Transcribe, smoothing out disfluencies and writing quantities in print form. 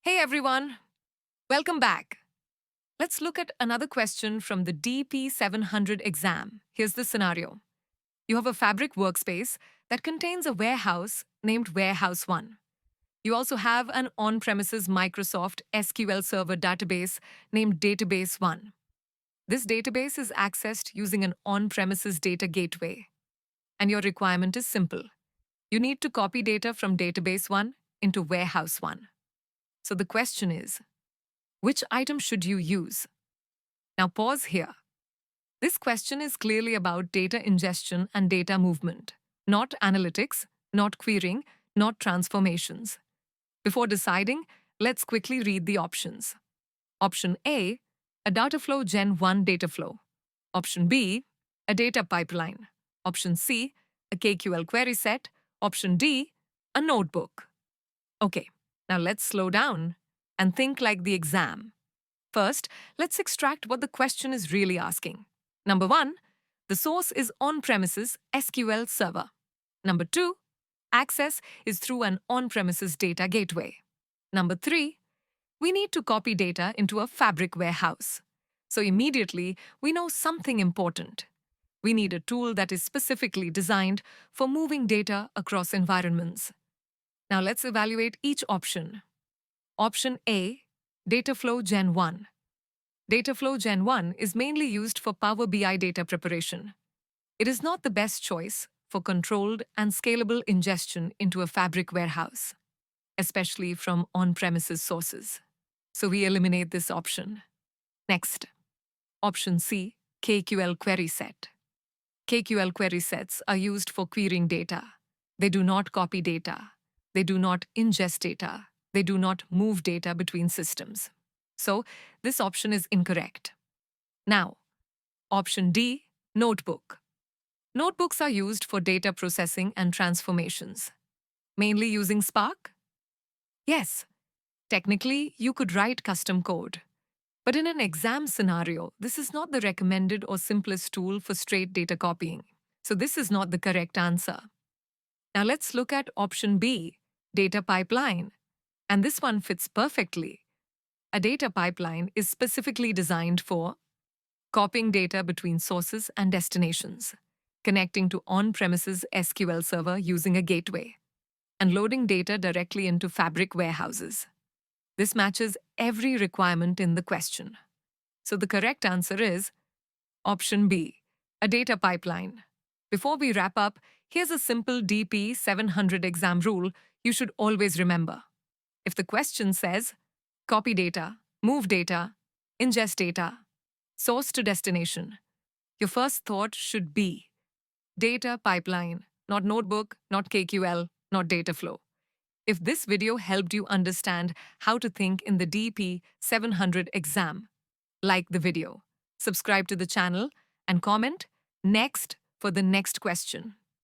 Hey everyone, welcome back. Let's look at another question from the DP-700 exam. Here's the scenario. You have a Fabric workspace that contains a warehouse named Warehouse 1. You also have an on-premises Microsoft SQL Server database named Database 1. This database is accessed using an on-premises data gateway. And your requirement is simple. You need to copy data from Database 1 into Warehouse 1. So the question is, which item should you use? Now pause here. This question is clearly about data ingestion and data movement, not analytics, not querying, not transformations. Before deciding, let's quickly read the options. Option A, a Dataflow Gen1 data flow. Option B, a data pipeline. Option C, a KQL query set. Option D, a notebook. Okay, now let's slow down and think like the exam. First, let's extract what the question is really asking. Number 1, the source is on-premises SQL Server. Number 2, access is through an on-premises data gateway. Number 3, we need to copy data into a Fabric warehouse. So immediately, we know something important. We need a tool that is specifically designed for moving data across environments. Now let's evaluate each option. Option A, Dataflow Gen1. Dataflow Gen1 is mainly used for Power BI data preparation. It is not the best choice for controlled and scalable ingestion into a Fabric warehouse, especially from on-premises sources. So we eliminate this option. Next, option C, KQL query set. KQL query sets are used for querying data. They do not copy data. They do not ingest data. They do not move data between systems. So, this option is incorrect. Now, option D, notebook. Notebooks are used for data processing and transformations. Mainly using Spark? Yes, technically, you could write custom code. But in an exam scenario, this is not the recommended or simplest tool for straight data copying. So this is not the correct answer. Now let's look at option B, data pipeline. And this one fits perfectly. A data pipeline is specifically designed for copying data between sources and destinations, connecting to on-premises SQL Server using a gateway, and loading data directly into Fabric warehouses. This matches every requirement in the question. So the correct answer is option B, a data pipeline. Before we wrap up, here's a simple DP-700 exam rule you should always remember. If the question says, copy data, move data, ingest data, source to destination, your first thought should be data pipeline, not notebook, not KQL, not Dataflow. If this video helped you understand how to think in the DP-700 exam, like the video, subscribe to the channel, and comment next for the next question.